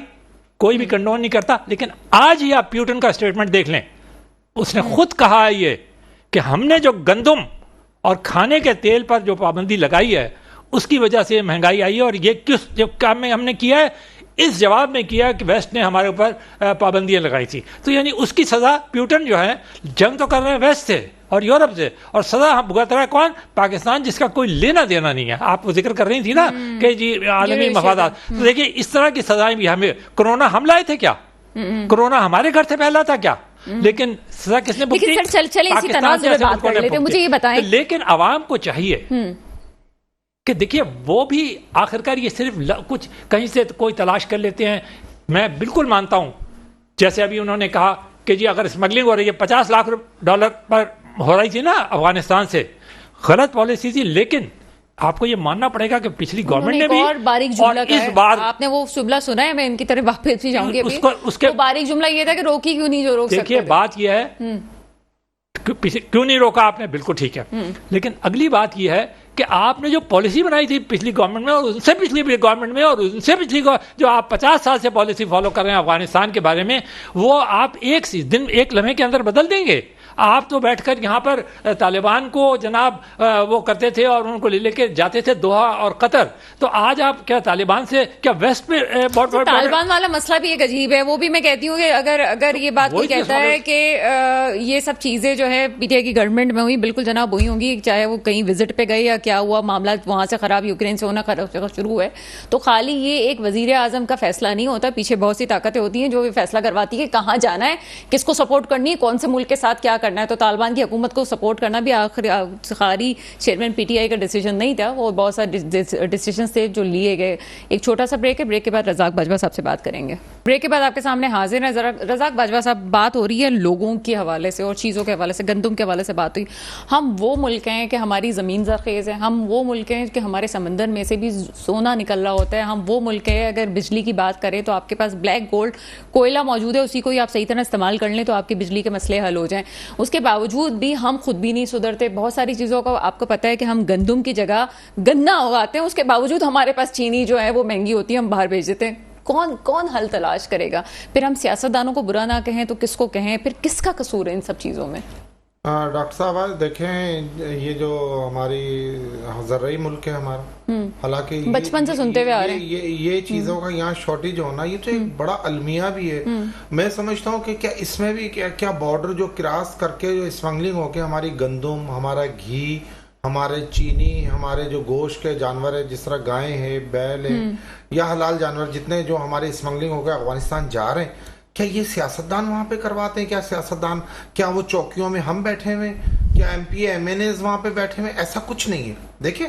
کوئی بھی کنڈون نہیں کرتا. لیکن آج ہی آپ پیوٹن کا اسٹیٹمنٹ دیکھ لیں, اس نے خود کہا ہے یہ کہ ہم نے جو گندم اور کھانے کے تیل پر جو پابندی لگائی ہے اس کی وجہ سے مہنگائی آئی ہے. اور یہ کس کام میں ہم نے کیا ہے؟ اس جواب میں کیا کہ ویسٹ نے ہمارے اوپر پابندیاں لگائی تھی. تو یعنی اس کی سزا پیوٹن جو ہے جنگ تو کر رہے ہیں ویسٹ سے اور یورپ سے, اور سزا ہم بھگت رہا ہے کون؟ پاکستان, جس کا کوئی لینا دینا نہیں ہے. آپ وہ ذکر کر رہی تھی نا کہ جی عالمی مفادات. تو دیکھیے اس طرح کی سزائیں بھی ہمیں, کرونا ہم لائے تھے کیا؟ کرونا ہمارے گھر سے پھیلا تھا کیا؟ لیکن سزا کس نے بھگتی؟ مجھے یہ بتائیں. لیکن عوام کو چاہیے کہ دیکھیے وہ بھی آخرکار یہ صرف کچھ کہیں سے کوئی تلاش کر لیتے ہیں. میں بالکل مانتا ہوں, جیسے ابھی انہوں نے کہا کہ جی اگر اسمگلنگ ہو رہی ہے, $50 لاکھ پر ہو رہی تھی نا افغانستان سے, غلط پالیسی تھی. لیکن آپ کو یہ ماننا پڑے گا کہ پچھلی گورنمنٹ نے بھی, اور اس بار آپ نے وہ جملہ سنا ہے, میں ان کی طرف واپس بھی جاؤں گی. اس کے باریک جملہ یہ تھا کہ روکی کیوں نہیں جو روک سکتے. دیکھیے بات یہ ہے, کیوں نہیں روکا آپ نے, بالکل ٹھیک ہے. لیکن اگلی بات یہ ہے کہ آپ نے جو پالیسی بنائی تھی پچھلی گورنمنٹ میں اور ان سے پچھلی گورنمنٹ میں اور ان سے پچھلی جو آپ 50 سال سے پالیسی فالو کر رہے ہیں افغانستان کے بارے میں, وہ آپ ایک لمحے کے اندر بدل دیں گے. آپ تو بیٹھ کر یہاں پر طالبان کو جناب وہ کرتے تھے اور ان کو لے کے جاتے تھے دوحہ اور قطر. تو آج آپ کیا طالبان سے کیا ویسٹ میں طالبان والا مسئلہ بھی ایک عجیب ہے. وہ بھی میں کہتی ہوں کہ اگر یہ بات کوئی کہتا ہے کہ یہ سب چیزیں جو ہے PTI کی گورنمنٹ میں ہوئی, بالکل جناب وہی ہوں گی, چاہے وہ کہیں وزٹ پہ گئے یا کیا ہوا, معاملات وہاں سے خراب, یوکرین سے ہونا شروع ہے. تو خالی یہ ایک وزیر اعظم کا فیصلہ نہیں ہوتا, پیچھے بہت سی طاقتیں ہوتی ہیں جو یہ فیصلہ کرواتی ہے کہ کہاں جانا ہے, کس کو سپورٹ کرنی ہے, کون سے ملک کے ساتھ کیا کرنا ہے. تو طالبان کی حکومت کو سپورٹ کرنا بھی آخری چیئرمین PTI کا ڈیسیجن نہیں تھا, وہ بہت سارے ڈیسیجنز تھے جو لیے گئے. ایک چھوٹا سا بریک ہے, بریک کے بعد رزاق باجوہ صاحب سے بات کریں گے. بریک کے بعد آپ کے سامنے حاضر ہیں رزاق باجوہ صاحب. بات ہو رہی ہے لوگوں کے حوالے سے اور چیزوں کے حوالے سے, گندم کے حوالے سے بات ہوئی. ہم وہ ملک ہیں کہ ہماری زمین زرخیز ہے, ہم وہ ملک ہیں کہ ہمارے سمندر میں سے بھی سونا نکل رہا ہوتا ہے, ہم وہ ملک ہیں اگر بجلی کی بات کریں تو آپ کے پاس بلیک گولڈ کوئلہ موجود ہے, اسی کو ہی آپ صحیح طرح استعمال کر لیں تو آپ کی بجلی کے مسئلے حل ہو جائیں. اس کے باوجود بھی ہم خود بھی نہیں سدھرتے. بہت ساری چیزوں کا آپ کو پتہ ہے کہ ہم گندم کی جگہ گنا اگاتے ہیں, اس کے باوجود ہمارے پاس چینی جو ہے وہ مہنگی ہوتی ہے, ہم باہر بھیج دیتے ہیں. کون حل تلاش کرے گا؟ پھر ہم سیاستدانوں کو برا نہ کہیں تو کس کو کہیں؟ پھر کس کا قصور ہے ان سب چیزوں میں؟ ڈاکٹر صاحب دیکھیں, یہ جو ہماری زرعی ملک ہے ہمارا, حالانکہ بچپن سے سنتے ہوئے آ رہے ہیں یہ چیزوں کا یہاں شارٹیج ہونا, یہ تو ایک بڑا المیہ بھی ہے. میں سمجھتا ہوں کہ کیا اس میں بھی کیا بارڈر جو کراس کر کے جو اسمگلنگ ہو کے ہماری گندم, ہمارا گھی, ہمارے چینی, ہمارے جو گوشت کے جانور ہے جس طرح گائے ہیں, بیل ہے یا حلال جانور جتنے جو ہمارے اسمگلنگ ہو کے افغانستان جا رہے ہیں, کیا یہ سیاستدان وہاں پہ کرواتے ہیں؟ کیا سیاستدان, کیا وہ چوکیوں میں ہم بیٹھے ہوئے, کیا MP MNAs وہاں پہ بیٹھے ہوئے؟ ایسا کچھ نہیں ہے. دیکھیں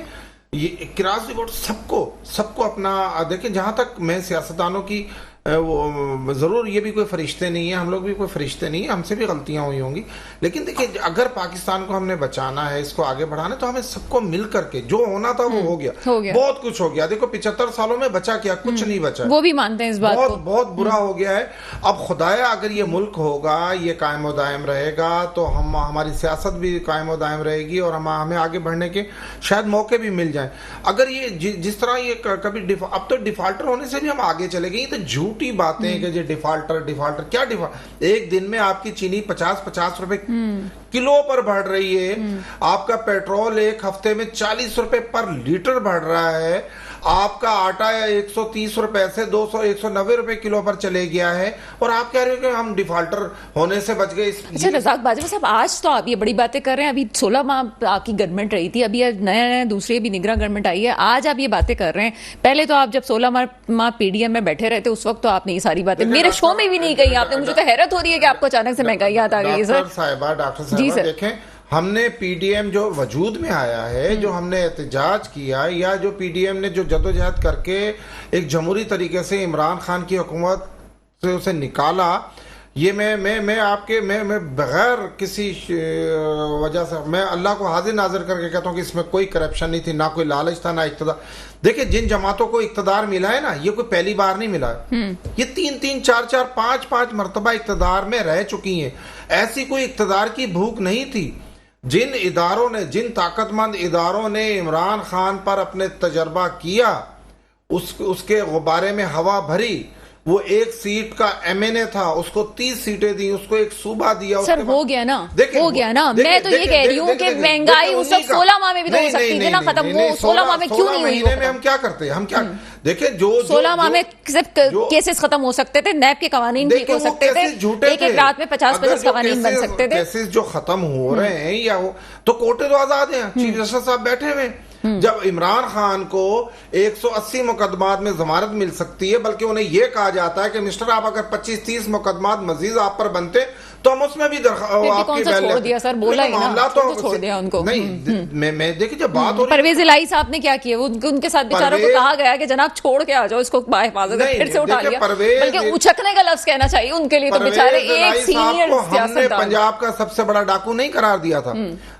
یہ کراس ریپورٹ سب کو اپنا, دیکھیں جہاں تک میں سیاستدانوں کی وہ ضرور یہ بھی کوئی فرشتے نہیں ہیں, ہم لوگ بھی کوئی فرشتے نہیں ہیں, ہم سے بھی غلطیاں ہوئی ہوں گی, لیکن دیکھیں اگر پاکستان کو ہم نے بچانا ہے, اس کو آگے بڑھانا ہے, تو ہمیں سب کو مل کر کے, جو ہونا تھا وہ ہو گیا, بہت کچھ ہو گیا. دیکھو 75 سالوں میں بچا کیا, کچھ نہیں بچا, وہ بھی مانتے ہیں اس بات کو, بہت برا ہو گیا ہے. اب خدایا اگر یہ ملک ہوگا, یہ قائم و دائم رہے گا, تو ہماری سیاست بھی قائم و دائم رہے گی, اور ہمیں آگے بڑھنے کے شاید موقع بھی مل جائیں. اگر یہ جس طرح یہ کبھی اب تو ڈیفالٹر ہونے سے بھی ہم آگے چلے گئے, یہ تو جھوٹی باتیں ہیں کہ یہ ڈیفالٹر کیا ڈیفالٹر, ایک دن میں آپ کی چینی 50 روپے کلو پر بڑھ رہی ہے, آپ کا پیٹرول ایک ہفتے میں 40 روپے پر لیٹر بڑھ رہا ہے, آپ کا آٹا 130 روپے سے 190 روپے کلو پر چلے گیا ہے, اور آپ کہہ رہے ہو کہ ہم ڈیفالٹر ہونے سے بچ گئے. اچھا رزاق باجوہ صاحب, آج تو آپ یہ بڑی باتیں کر رہے ہیں, ابھی 16 ماہ آپ کی گورنمنٹ رہی تھی, ابھی نیا دوسری بھی نگراں گورنمنٹ آئی ہے, آج آپ یہ باتیں کر رہے ہیں. پہلے تو آپ جب 16 ماہ پی ڈی ایم میں بیٹھے رہے تھے, اس وقت تو آپ نے یہ ساری باتیں میرے شو میں بھی نہیں کہی آپ نے. مجھے تو حیرت ہو رہی ہے کہ آپ کو اچانک سے مہنگائی یاد آ گئی ہے. ڈاکٹر صاحبہ دیکھیں, ہم نے پی ڈی ایم جو وجود میں آیا ہے, جو ہم نے احتجاج کیا, یا جو پی ڈی ایم نے جو جدوجہد کر کے ایک جمہوری طریقے سے عمران خان کی حکومت سے اسے نکالا, یہ میں آپ کے میں بغیر کسی وجہ سے میں اللہ کو حاضر ناظر کر کے کہتا ہوں کہ اس میں کوئی کرپشن نہیں تھی, نہ کوئی لالچ تھا, نہ اقتدار. دیکھیں جن جماعتوں کو اقتدار ملا ہے نا, یہ کوئی پہلی بار نہیں ملا ہے, یہ 3 4 5 مرتبہ اقتدار میں رہ چکی ہیں. ایسی کوئی اقتدار کی بھوک نہیں تھی. جن اداروں نے, جن طاقت مند اداروں نے عمران خان پر اپنے تجربہ کیا, اس کے غبارے میں ہوا بھری, وہ 1 سیٹ کا ایم این اے تھا, اس کو 30 سیٹیں دی, اس کو ایک صوبہ دیا. سر ہو گیا نا, ہو گیا نا. میں تو یہ کہہ رہی ہوں کہ مہنگائی اس وقت 16 ماہ میں بھی تو ہو سکتی تھی نا ختم, وہ 16 ماہ میں کیوں نہیں ہوئی؟ 16 مہینے میں ہم کیا کرتے ہیں, ہم کیا دیکھیں, جو 16 ماہ میں صرف کیسز ختم ہو سکتے تھے, نیب کے قوانین ٹھیک ہو سکتے تھے, ایک رات میں 50 قوانین بن سکتے تھے. کیسز جو ختم ہو رہے ہیں یا تو کورٹیں تو آزاد ہیں, چیف جسٹس صاحب بیٹھے ہوئے. جب عمران خان کو 180 مقدمات میں ضمانت مل سکتی ہے, بلکہ انہیں یہ کہا جاتا ہے کہ مسٹر آپ اگر 25-30 مقدمات مزید آپ پر بنتے تو ہم اس میں بھی چھوڑ دیا سر, بولا ہی نا, چھوڑ دیا ان کو. نہیں میں دیکھیں جب بات ہو رہی ہے, پرویز الہی صاحب نے کیا کیا, ان کے ساتھ بیچاروں کو کہا گیا کہ جناب چھوڑ کے آ جاؤ اس کو, باحفاظت پھر سے اٹھا لیا, بلکہ اچکنے کا لفظ کہنا چاہیے ان کے لیے, تو بیچارے ایک سینئر سیاستدان. پنجاب کا سب سے بڑا ڈاکو نہیں قرار دیا تھا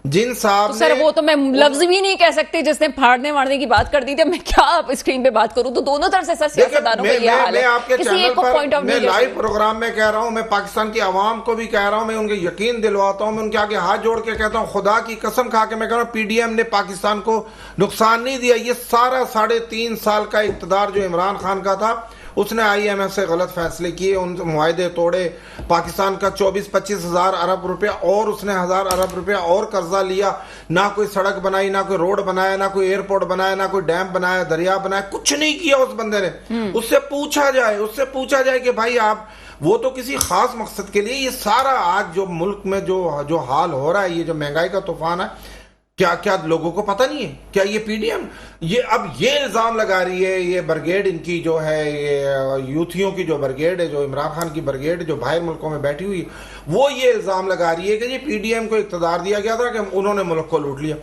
جن صاحب نے, سر وہ تو میں لفظ بھی نہیں کہہ سکتی جس نے پھاڑنے مارنے کی بات کر دی تھی, میں کیا آپ اسکرین پہ بات کروں. تو دونوں طرف سے سر سیاستدانوں کا یہ حال ہے, کسی ایک کو پوائنٹ آف ویو, میں لائیو پروگرام میں کہہ رہا ہوں, میں پاکستان کی عوام کو بھی کہہ رہا ہوں, میں ان کے یقین دلواتا ہوں, میں ان کے آگے ہاتھ جوڑ کے کہتا ہوں, خدا کی قسم کھا کے میں کہہ رہا ہوں, پی ڈی ایم نے پاکستان کو نقصان نہیں دیا. یہ سارا 3.5 سال کا اقتدار جو عمران خان کا تھا, اس نے آئی ایم ایف سے غلط فیصلے کیے, ان معاہدے توڑے, پاکستان کا 24-25 ہزار ارب روپیہ, اور اس نے 1000 ارب روپیہ اور قرضہ لیا, نہ کوئی سڑک بنائی, نہ کوئی روڈ بنایا, نہ کوئی ایئرپورٹ بنایا, نہ کوئی ڈیم بنایا, دریا بنایا, کچھ نہیں کیا اس بندے نے. اس سے پوچھا جائے کہ بھائی آپ, وہ تو کسی خاص مقصد کے لیے. یہ سارا آج جو ملک میں جو حال ہو رہا ہے, یہ جو مہنگائی کا طوفان ہے, کیا لوگوں کو پتہ نہیں ہے کیا یہ پی ڈی ایم اب یہ الزام لگا رہی ہے, یہ برگیڈ ان کی جو ہے, یہ یوتھیوں کی جو برگیڈ ہے, جو عمران خان کی برگیڈ جو باہر ملکوں میں بیٹھی ہوئی, وہ یہ الزام لگا رہی ہے کہ یہ پی ڈی ایم کو اقتدار دیا گیا تھا کہ انہوں نے ملک کو لوٹ لیا.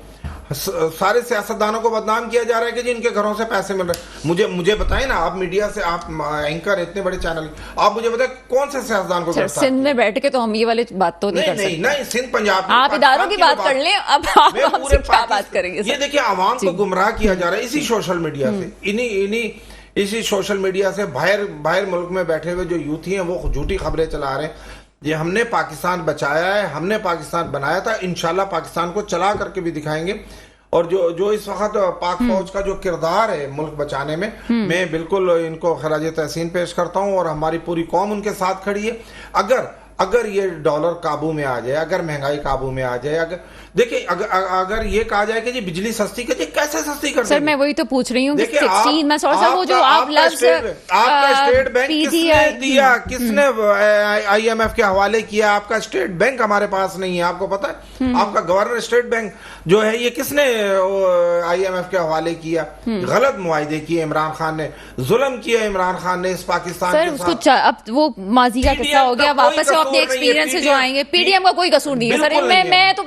سارے سیاستدانوں کو بدنام کیا جا رہا ہے کہ جی ان کے گھروں سے پیسے مل رہے ہیں. مجھے بتائیں نا, آپ میڈیا سے, آپ اینکر اتنے بڑے چینل, آپ مجھے بتائیں کون سے سیاستدان کو گرفتار سندھ میں بیٹھ کے تو ہم یہ والے بات تو نہیں کر سکتے. نہیں, سندھ پنجاب آپ اداروں کی بات کر لیں, اب آپ ہم سے کیا بات کریں گے. یہ دیکھیں عوام کو گمراہ کیا جا رہا ہے اسی سوشل میڈیا سے, اسی سوشل میڈیا سے. باہر ملک میں بیٹھے ہوئے جو یوتھی ہیں وہ جھوٹی خبریں چلا رہے ہیں. یہ ہم نے پاکستان بچایا ہے, ہم نے پاکستان بنایا تھا, انشاءاللہ پاکستان کو چلا کر کے بھی دکھائیں گے. اور جو اس وقت پاک فوج کا جو کردار ہے ملک بچانے میں, میں بالکل ان کو خراج تحسین پیش کرتا ہوں, اور ہماری پوری قوم ان کے ساتھ کھڑی ہے. اگر یہ ڈالر قابو میں آ جائے, اگر مہنگائی قابو میں آ جائے, دیکھیں اگر یہ کہا جائے کہ جی بجلی سستی کر, کیسے سستی کر سر, میں وہی تو پوچھ رہی ہوں کہ 16 میں وہ جو آپ لفظ آپ کا اسٹیٹ بینک کس نے دیا, کس نے آئی ایم ایف کے حوالے کیا؟ آپ کا اسٹیٹ بینک ہمارے پاس نہیں ہے, آپ کو پتا ہے, آپ کا گورنر اسٹیٹ بینک جو ہے یہ کس نے آئی ایم ایف کے حوالے کیا؟ غلط معاہدے کیے عمران خان نے, ظلم کیا عمران خان نے اس پاکستان کے ساتھ. سر اب وہ ماضی کا قصہ ہو گیا, واپس اپنے ایکسپیرینس سے جو آئیں گے. پی ڈی ایم کا کوئی قصور نہیں ہے سر,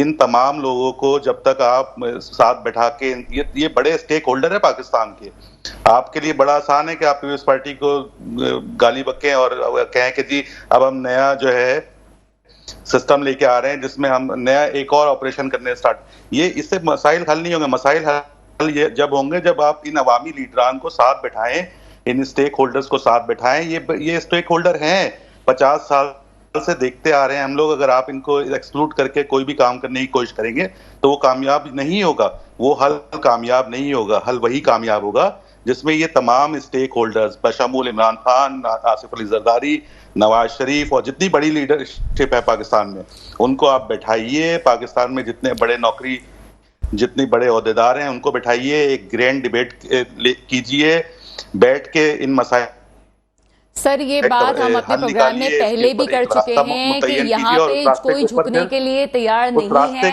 ان تمام لوگوں کو جب تک آپ ساتھ بیٹھا کے, یہ بڑے سٹیک ہولڈر ہے پاکستان کے, آپ کے لیے بڑا آسان ہے کہ آپ پیپلز پارٹی کو گالی بکیں اور کہیں کہ جی اب ہم نیا جو ہے سسٹم لے کے آ رہے ہیں جس میں ہم نیا ایک اور آپریشن کرنے اسٹارٹ. یہ اس سے مسائل حل نہیں ہوں گے. مسائل حل یہ جب ہوں گے جب آپ ان عوامی لیڈران کو ساتھ بٹھائیں, ان اسٹیک ہولڈرز کو ساتھ بٹھائیں. یہ اسٹیک ہولڈر ہیں, 50 سال سے دیکھتے آ رہے ہیں ہم لوگ. اگر آپ ان کو ایکسکلوڈ کر کے کوئی بھی کام کرنے کی کوشش کریں گے تو وہ کامیاب نہیں ہوگا, وہ حل کامیاب نہیں ہوگا. حل وہی کامیاب ہوگا جس میں یہ تمام اسٹیک ہولڈرز بشمول عمران خان, آصف علی زرداری, نواز شریف اور جتنی بڑی لیڈرشپ ہے پاکستان میں, ان کو آپ بیٹھائیے. پاکستان میں جتنے بڑے نوکری, جتنے بڑے عہدیدار ہیں ان کو بیٹھائیے, ایک گرینڈ ڈیبیٹ کیجئے بیٹھ کے ان مسائل. سر یہ بات ہم اپنے پروگرام میں پہلے بھی کر چکے ہیں کہ یہاں پہ کوئی جھکنے کے لیے تیار نہیں ہے.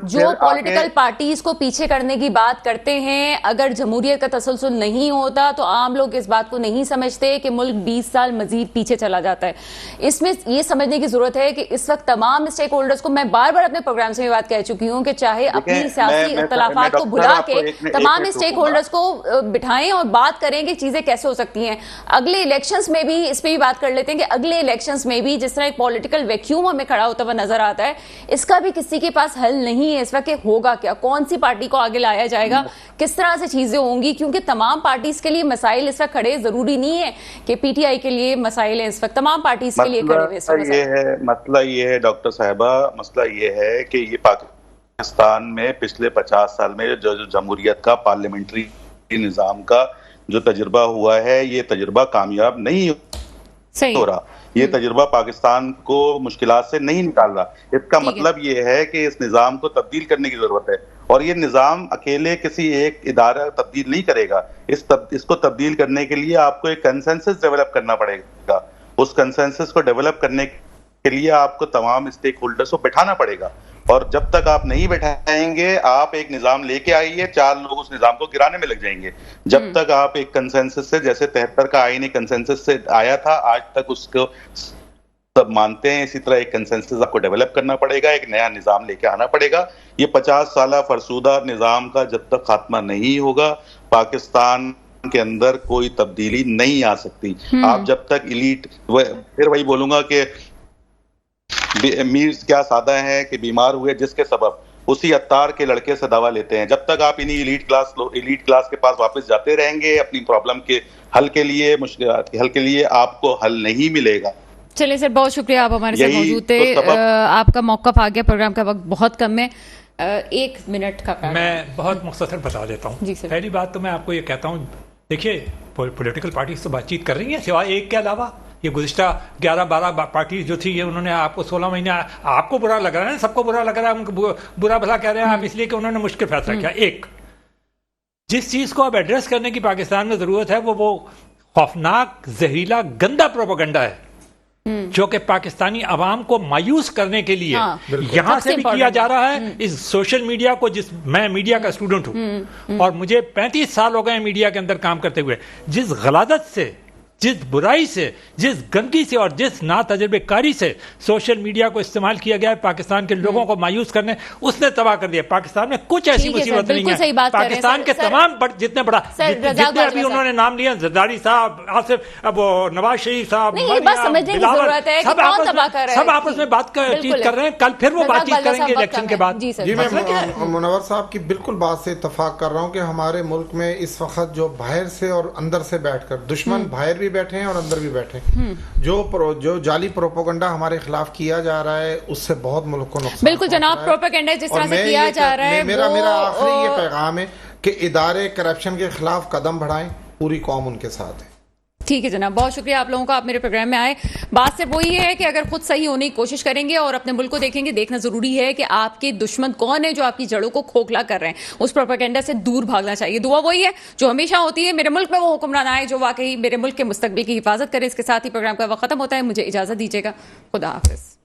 جو پولیٹیکل پارٹیز کو پیچھے کرنے کی بات کرتے ہیں, اگر جمہوریت کا تسلسل نہیں ہوتا تو عام لوگ اس بات کو نہیں سمجھتے کہ ملک 20 سال مزید پیچھے چلا جاتا ہے. اس میں یہ سمجھنے کی ضرورت ہے کہ اس وقت تمام اسٹیک ہولڈرز کو, میں بار بار اپنے پروگرام سے یہ بات کہہ چکی ہوں کہ چاہے اپنی سیاسی اختلافات کو بھلا کے تمام اسٹیک ہولڈرز کو بٹھائیں اور بات کریں کہ چیزیں کیسے ہو سکتی ہیں. اگلے الیکشنز میں بھی اس پہ بھی بات کر لیتے ہیں کہ اگلے الیکشنز میں بھی جس طرح ایک پولیٹیکل ویکیوم ہمیں کھڑا ہوتا ہوا نظر آتا ہے, اس کا بھی کسی کے پاس حل نہیں ہے اس وقت کہ ہوگا کیا, کون سی پارٹی کو آگے لایا جائے گا, کس طرح سے چیزیں ہوں گی. کیونکہ تمام پارٹیز کے لیے مسائل اس وقت کھڑے, ضروری نہیں ہے کہ پی ٹی آئی کے لیے مسائل ہیں اس وقت, تمام پارٹیز کے لیے کھڑے ہوئے. مسئلہ یہ ہے ڈاکٹر صاحبہ, مسئلہ یہ ہے کہ یہ پاکستان میں پچھلے 50 سال میں جو جمہوریت کا پارلیمنٹری نظام کا جو تجربہ ہوا ہے, یہ تجربہ کامیاب نہیں ہو رہا. یہ تجربہ پاکستان کو مشکلات سے نہیں نکال رہا. اس کا مطلب یہ ہے کہ اس نظام کو تبدیل کرنے کی ضرورت ہے, اور یہ نظام اکیلے کسی ایک ادارہ تبدیل نہیں کرے گا. اس کو تبدیل کرنے کے لیے آپ کو ایک کنسنسس ڈیولپ کرنا پڑے گا. اس کنسنسس کو ڈیولپ کرنے کے لیے آپ کو تمام اسٹیک ہولڈرز کو بٹھانا پڑے گا, اور جب تک آپ نہیں بیٹھائیں گے, آپ ایک نظام لے کے آئیے, 4 لوگ اس نظام کو گرانے میں لگ جائیں گے. جب تک آپ ایک کنسنسس سے, جیسے 73 کا آئین ایک کنسنسس سے آیا تھا, آج تک اس کو سب مانتے ہیں, اسی طرح ایک کنسنسس آپ کو ڈیولپ کرنا پڑے گا, ایک نیا نظام لے کے آنا پڑے گا. یہ 50 سالہ فرسودہ نظام کا جب تک خاتمہ نہیں ہوگا, پاکستان کے اندر کوئی تبدیلی نہیں آ سکتی. آپ جب تک ایلیٹ, پھر وہی بولوں گا کہ میر کیا سادہ ہے کہ بیمار ہوئے جس کے سبب اسی عطار کے لڑکے سے دوا لیتے ہیں. جب تک آپ انہی ایلیٹ کلاس کے پاس واپس جاتے رہیں گے اپنی پرابلم کے حل کے لیے, مشکلات کے حل کے لیے, آپ کو حل نہیں ملے گا. چلیں سر, بہت شکریہ, آپ ہمارے ساتھ موجود تھے. آپ کا موقف آ گیا, پروگرام کا وقت بہت کم ہے, 1 منٹ کا میں بہت مختصر بتا دیتا ہوں. پہلی بات تو میں آپ کو یہ کہتا ہوں, دیکھیے پولیٹیکل پارٹیز تو بات چیت کر رہی ہیں سوائے ایک کے علاوہ. یہ گزشتہ 11-12 پارٹیز جو تھی, یہ انہوں نے آپ کو 16 مہینے, آپ کو برا لگ رہا ہے, سب کو برا لگ رہا ہے, ان کو برا بھلا کہہ رہے ہیں آپ اس لیے کہ انہوں نے مشکل فیصلہ کیا. ایک جس چیز کو اب ایڈریس کرنے کی پاکستان میں ضرورت ہے وہ خوفناک, زہریلا, گندا پروپیگنڈا ہے جو کہ پاکستانی عوام کو مایوس کرنے کے لیے یہاں سے بھی کیا جا رہا ہے. اس سوشل میڈیا کو, میں میڈیا کا اسٹوڈنٹ ہوں اور مجھے 35 سال ہو گئے میڈیا کے اندر کام کرتے ہوئے, جس غلاظت سے, جس برائی سے, جس گندگی سے اور جس ناتجربے کاری سے سوشل میڈیا کو استعمال کیا گیا ہے پاکستان کے لوگوں کو مایوس کرنے, اس نے تباہ کر دیا. پاکستان میں کچھ ایسی مصیبت نہیں ہے. پاکستان کے تمام جتنے بڑا جتنے ابھی انہوں نے نام لیا, زرداری صاحب, آصف, اب نواز شریف صاحب, سب آپس میں بات چیت کر رہے ہیں. کل پھر وہ بات چیت کریں گے الیکشن کے بعد. جی میں منور صاحب کی بالکل بات سے اتفاق کر رہا ہوں کہ ہمارے ملک میں اس وقت جو باہر سے اور اندر سے بیٹھ کر, دشمن باہر بھی بیٹھے ہیں اور اندر بھی بیٹھے, جو جعلی پروپیگنڈا ہمارے خلاف کیا جا رہا ہے اس سے بہت ملک کو نقصان. بالکل جناب, پروپیگنڈا جس طرح سے کیا جا رہا ہے, میرا آخری یہ پیغام ہے کہ ادارے کرپشن کے خلاف قدم بڑھائیں, پوری قوم ان کے ساتھ ہے. ٹھیک ہے جناب, بہت شکریہ آپ لوگوں کا, آپ میرے پروگرام میں آئے. بات صرف وہی ہے کہ اگر خود صحیح ہونے کی کوشش کریں گے اور اپنے ملک کو دیکھیں گے, دیکھنا ضروری ہے کہ آپ کے دشمن کون ہیں جو آپ کی جڑوں کو کھوکھلا کر رہے ہیں. اس پروپیگنڈا سے دور بھاگنا چاہیے. دعا وہی ہے جو ہمیشہ ہوتی ہے, میرے ملک میں وہ حکمران آئے جو واقعی میرے ملک کے مستقبل کی حفاظت کرے. اس کے ساتھ ہی پروگرام کا وقت ختم ہوتا ہے. مجھے اجازت دیجیے گا, خدا حافظ.